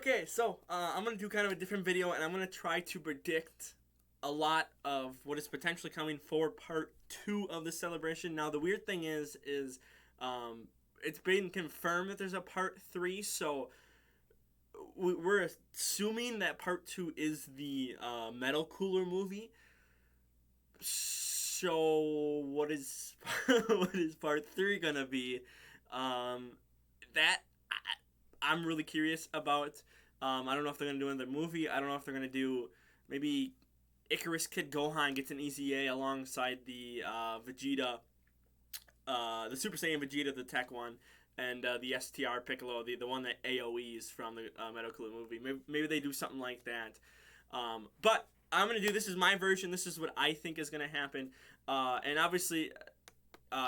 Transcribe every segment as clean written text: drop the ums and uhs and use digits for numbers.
Okay, so I'm gonna do kind of a different video, and I'm gonna try to predict a lot of what is potentially coming for part two of the celebration. Now, the weird thing is um, it's been confirmed that there's a part three, so we're assuming that part two is the metal cooler movie. So what is what is part three gonna be? Um, that I'm really curious about. I don't know if they're gonna do another movie. I don't know if they're gonna do maybe Icarus Kid Gohan gets an EZA alongside the Vegeta, the Super Saiyan Vegeta, the Tech one, and the STR Piccolo, the one that AOE's from the Metal Cooler movie. Maybe they do something like that. But I'm gonna do this is my version. This is what I think is gonna happen. And obviously,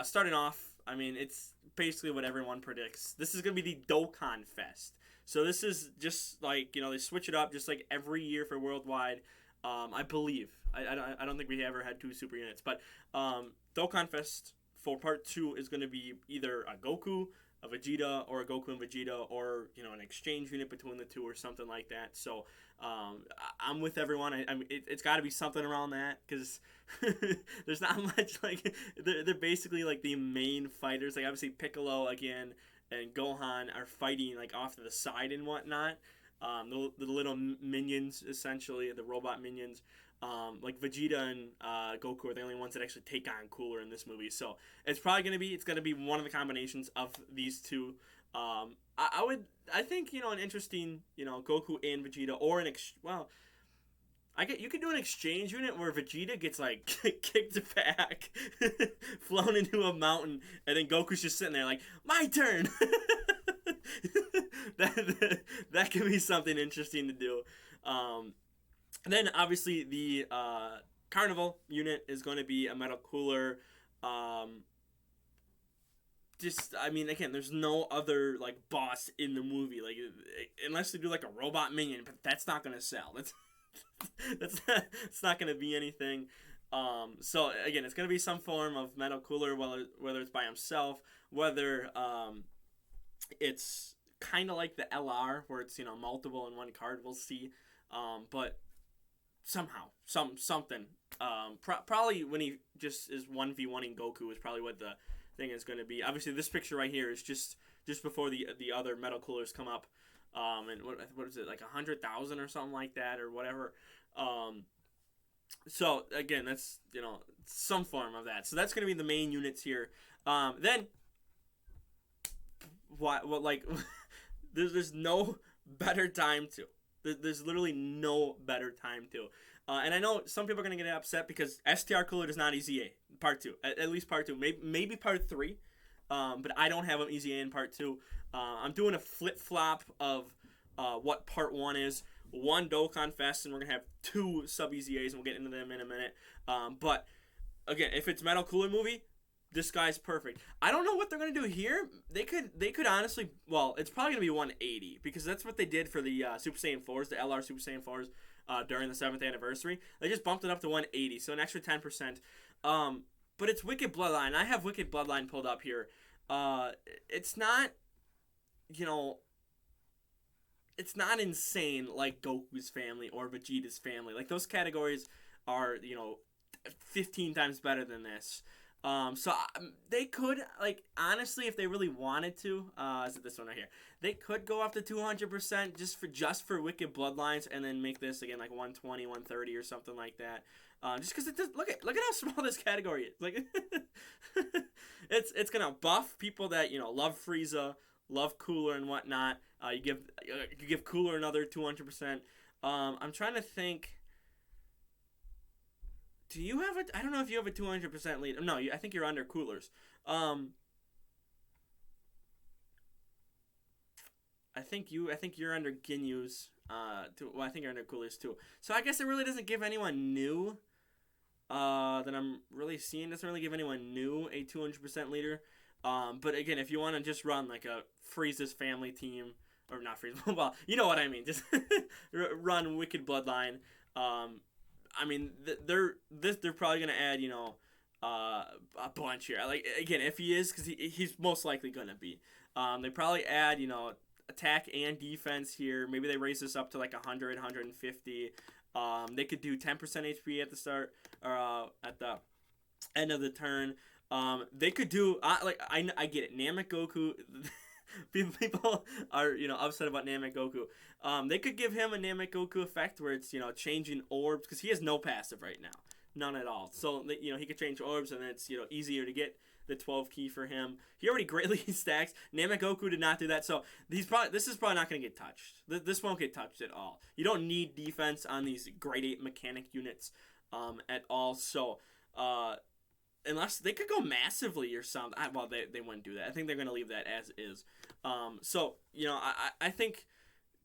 starting off, I mean it's basically what everyone predicts. This is gonna be the Dokkan Fest. So this is just like they switch it up just like every year for Worldwide. I believe I don't think we ever had two super units, but Dokkan Fest for part two is going to be either a Goku, a Vegeta, or a Goku and Vegeta, or an exchange unit between the two or something like that. So I'm with everyone. I mean, it's got to be something around that because there's not much like they're basically like the main fighters. Like obviously Piccolo again and Gohan are fighting like off to the side and whatnot. The little minions, essentially, the robot minions, like Vegeta and Goku are the only ones that actually take on Cooler in this movie. So it's probably gonna be one of the combinations of these two. I think an interesting Goku and Vegeta or you could do an exchange unit where Vegeta gets like kicked back, flown into a mountain, and then Goku's just sitting there like, my turn. that could be something interesting to do. And then obviously the Carnival unit is going to be a Metal Cooler. I mean, again, there's no other like boss in the movie, like unless they do like a robot minion, but that's not gonna sell. It's not gonna be anything. So again, it's gonna be some form of Metal Cooler, whether it's by himself, whether it's kind of like the LR where it's multiple in one card. We'll see, but somehow something. Probably when he just is 1v1ing Goku is probably what the thing is going to be. Obviously, this picture right here is just before the other Metal Coolers come up, and what is it, like 100,000 or something like that or whatever. So again, that's some form of that. So that's going to be the main units here. Then what like there's no better time to. There's literally no better time to. And I know some people are going to get upset because STR Cooler does not EZA part 2. At least part 2. Maybe part 3. But I don't have him EZA in part 2. I'm doing a flip-flop of what part 1 is. One Dokkan Fest, and we're going to have 2 sub-EZAs, and we'll get into them in a minute. But, again, if it's Metal Cooler movie, this guy's perfect. I don't know what they're gonna do here. They could honestly. Well, it's probably gonna be 180 because that's what they did for the Super Saiyan 4s, the LR Super Saiyan 4s, during the 7th anniversary. They just bumped it up to 180, so an extra 10%. But it's Wicked Bloodline. I have Wicked Bloodline pulled up here. It's not, it's not insane like Goku's family or Vegeta's family. Like those categories are 15 times better than this. So they could, like, honestly, if they really wanted to, is it this one right here? They could go up to 200% just for Wicked Bloodlines, and then make this again like 120, 130 or something like that. Just because it does, look at how small this category is. Like, it's gonna buff people that love Frieza, love Cooler and whatnot. You give Cooler another 200%. I'm trying to think. Do you have I don't know if you have a 200% lead. No, I think you're under Coolers. I think you're under Ginyu's. I think you're under Coolers too. So I guess it really doesn't give anyone new. That I'm really seeing doesn't really give anyone new a 200% leader. But again, if you want to just run like a Frieza's family team, or not Frieza, well, you know what I mean. Just run Wicked Bloodline. I mean, they're probably gonna add a bunch here. Like again, if he is, because he's most likely gonna be. They probably add attack and defense here. Maybe they raise this up to like 100, 150. They could do 10% HP at the start or at the end of the turn. They could do I get it. Namek Goku. People are upset about Namek Goku. They could give him a Namek Goku effect where it's changing orbs because he has no passive right now, none at all. So he could change orbs and then it's easier to get the 12 key for him. He already greatly stacks. Namek Goku did not do that, so this is probably not going to get touched. This won't get touched at all. You don't need defense on these grade 8 mechanic units at all. So unless they could go massively or something. Well, they wouldn't do that. I think they're going to leave that as is. So I think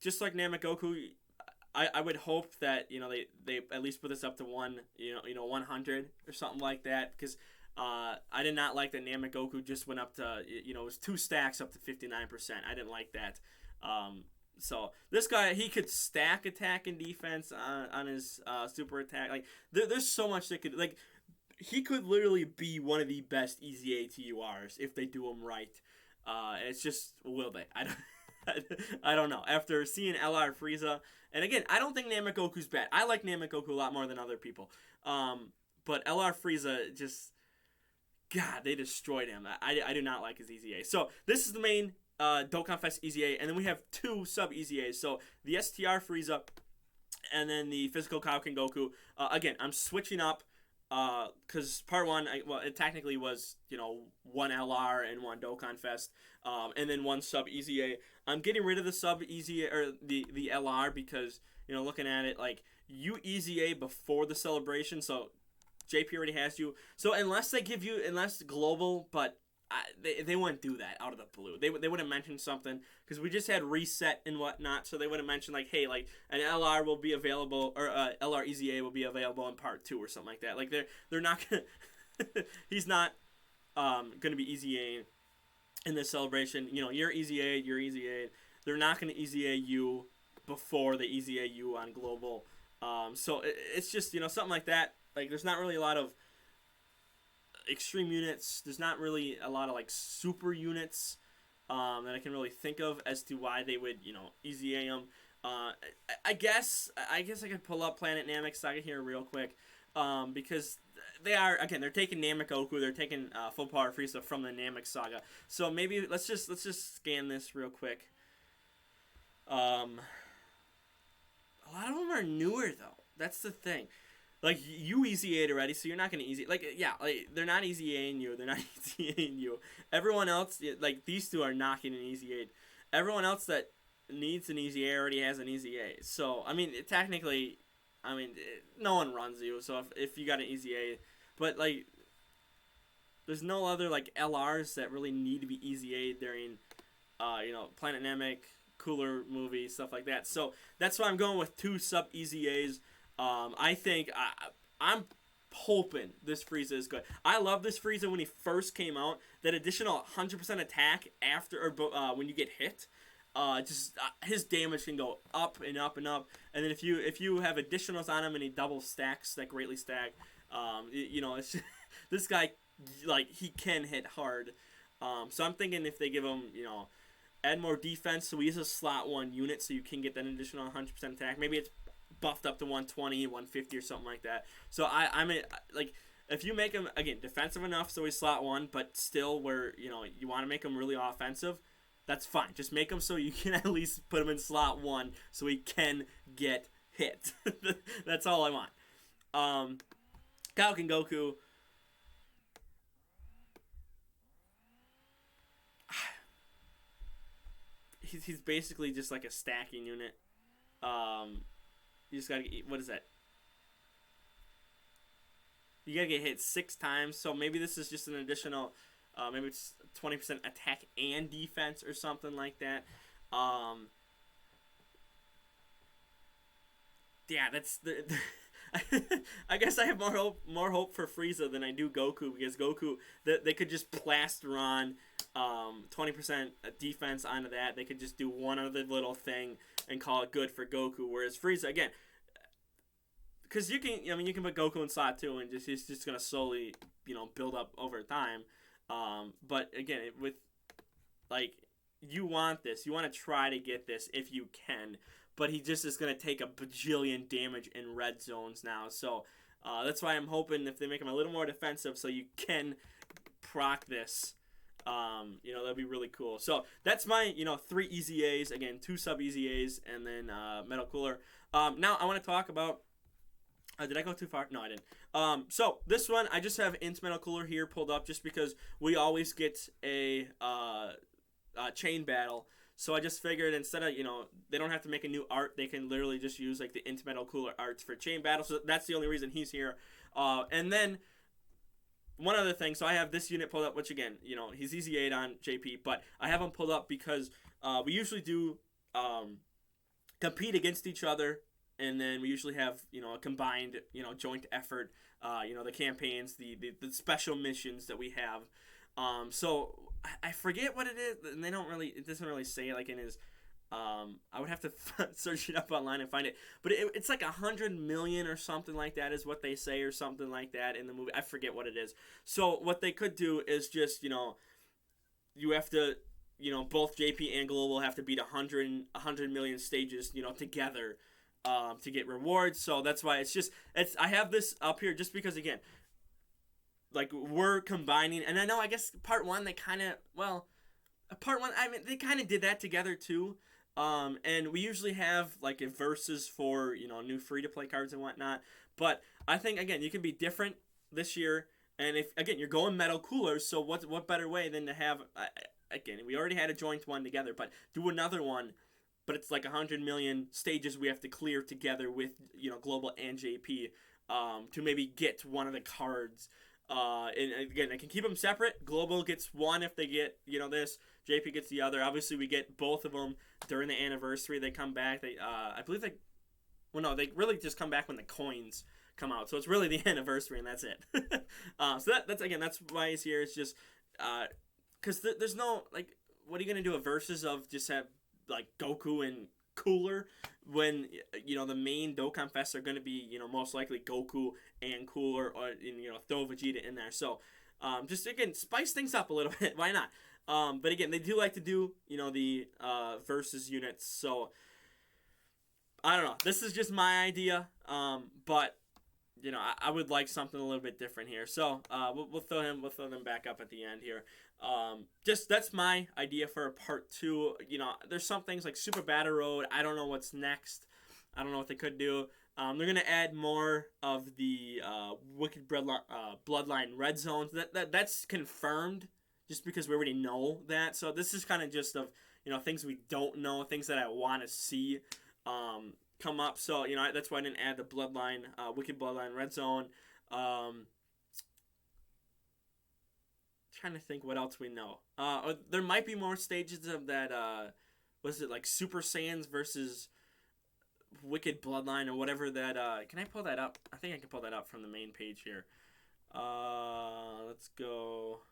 just like Namek Goku, I would hope that they at least put this up to 100 or something like that, because I did not like that Namek Goku just went up to it was 2 stacks up to 59%. I didn't like that. So this guy, he could stack attack and defense on his super attack. Like there's so much that could he could literally be one of the best EZA TURs if they do him right. It's just, will they? I don't know. After seeing LR Frieza, and again, I don't think Namek Goku's bad. I like Namek Goku a lot more than other people. But LR Frieza just, God, they destroyed him. I do not like his EZA. So this is the main Dokkan Fest EZA, and then we have 2 sub EZAs. So the STR Frieza, and then the Physical Kaioken Goku. Again, I'm switching up. Because part 1, it technically was, 1 LR and 1 Dokkan Fest, and then 1 sub EZA. I'm getting rid of the sub EZA, or the LR, because, looking at it, you EZA before the celebration, so JP already has you. So unless global, but they wouldn't do that out of the blue. They would have mentioned something, because we just had reset and whatnot, so they would have mentioned hey, an LR will be available, or LR EZA will be available in part 2 or something like that. They're not gonna he's not gonna be EZA in this celebration. You're EZA. They're not gonna EZA you before they EZA you on global. So it's just something like that. There's not really a lot of extreme units. There's not really a lot of super units that I can really think of as to why they would EZA them. I guess I could pull up Planet Namek Saga here real quick, because they're taking Namek Goku, they're taking Full Power Frieza from the Namek Saga. So maybe let's just scan this real quick. A lot of them are newer though. That's the thing. You EZA'd already, so you're not going to EZA. They're not EZAing you. They're not EZAing you. Everyone else, these 2 are not getting EZA'd. Everyone else that needs an EZA already has an EZA. So, technically, no one runs you. So, if you got an EZA. But, there's no other, LRs that really need to be EZA'd during, Planet Namek, cooler movie, stuff like that. So, that's why I'm going with 2 sub EZAs. I think I'm hoping this Frieza is good. I love this Frieza when he first came out. That additional 100% attack after when you get hit, his damage can go up and up and up. And then if you have additionals on him and he double stacks that greatly stack, it's just, this guy he can hit hard. So I'm thinking if they give him add more defense, so he is a slot 1 unit, so you can get that additional 100% attack. Maybe it's buffed up to 120, 150 or something like that. So I'm if you make him again defensive enough so he's slot 1, but still where you want to make him really offensive, that's fine. Just make him so you can at least put him in slot 1 so he can get hit. That's all I want. Kaioken Goku. He's basically just like a stacking unit. You just gotta get, what is that? You gotta get hit 6 times, so maybe this is just an additional, maybe it's 20% attack and defense or something like that. Yeah, that's the I guess I have more hope for Frieza than I do Goku, because Goku, they could just plaster on 20% defense onto that. They could just do one other little thing and call it good for Goku. Whereas Frieza, again, because you can put Goku in slot 2 and he's just gonna slowly build up over time. But again, with you want this. You want to try to get this if you can. But he just is going to take a bajillion damage in red zones now. So that's why I'm hoping if they make him a little more defensive so you can proc this, that'd be really cool. So that's my, 3 easy A's. Again, 2 sub easy A's and then Metal Cooler. Now I want to talk about... did I go too far? No, I didn't. So this one, I just have Int Metal Cooler here pulled up just because we always get a chain battle. So I just figured instead of, they don't have to make a new art. They can literally just use like the Int Metal Cooler arts for chain battle. So that's the only reason he's here. And then one other thing. So I have this unit pulled up, which again, he's easy 8 on JP. But I have him pulled up because we usually do compete against each other. And then we usually have, a combined, joint effort, the campaigns, the special missions that we have. So I forget what it is, and it doesn't really say like in his, I would have to search it up online and find it. But it's like 100 million or something like that is what they say or something like that in the movie. I forget what it is. So what they could do is just, you have to, both JP and Global have to beat 100 million stages, together. To get rewards. So that's why I have this up here just because, again, like we're combining, and I guess part 1 they kind of they kind of did that together too. And we usually have like a versus for new free to play cards and whatnot. But I think again you can be different this year, and if again you're going Metal Coolers, so what better way than to have again we already had a joint one together, but do another one. But it's like 100 million stages we have to clear together with Global and JP to maybe get one of the cards. And again, I can keep them separate. Global gets one if they get this. JP gets the other. Obviously, we get both of them during the anniversary. They come back. I believe they really just come back when the coins come out. So it's really the anniversary, and that's it. So that's why he's here. It's just because there's no like, what are you gonna do a versus of just have like Goku and Cooler when the main Dokkan Fest are going to be most likely Goku and Cooler or throw Vegeta in there. So just again spice things up a little bit. Why not? But again, they do like to do the versus units. So I don't know. This is just my idea. But I would like something a little bit different here. So we'll throw them back up at the end here. Just that's my idea for a part 2. There's some things like Super Battle Road. I don't know what's next. I don't know what they could do. They're gonna add more of the Wicked Bloodline Red Zones. That's confirmed, just because we already know that. So this is kind of just of things we don't know, things that I want to see come up. So that's why I didn't add the Bloodline, Wicked Bloodline Red Zone. Trying to think what else we know. There might be more stages of that. Was it like Super Saiyans versus Wicked Bloodline or whatever that? Can I pull that up? I think I can pull that up from the main page here. Let's go.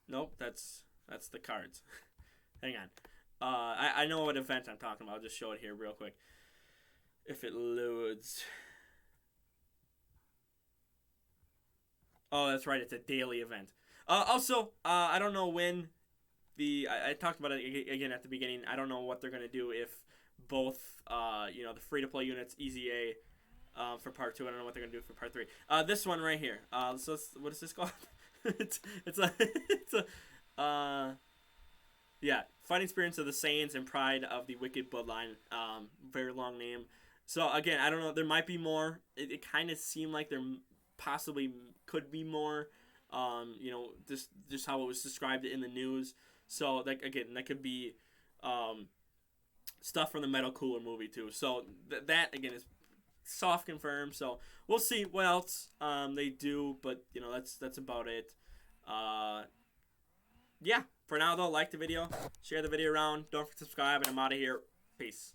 Nope, that's the cards. Hang on. I know what event I'm talking about. I'll just show it here real quick. If it loads. Oh, that's right. It's a daily event. Also, I don't know when I talked about it again at the beginning. I don't know what they're going to do if both, the free-to-play units, Easy A for part 2. I don't know what they're going to do for part 3. This one right here. So what is this called? Fighting Spirits of the Saiyans and Pride of the Wicked Bloodline. Very long name. So, again, I don't know. There might be more. It kind of seemed like there possibly could be more. Just how it was described in the news. So, that could be stuff from the Metal Cooler movie, too. So, that, again, is soft confirmed. So, we'll see what else they do. But, that's about it. For now, though, like the video, share the video around, don't forget to subscribe, and I'm out of here. Peace.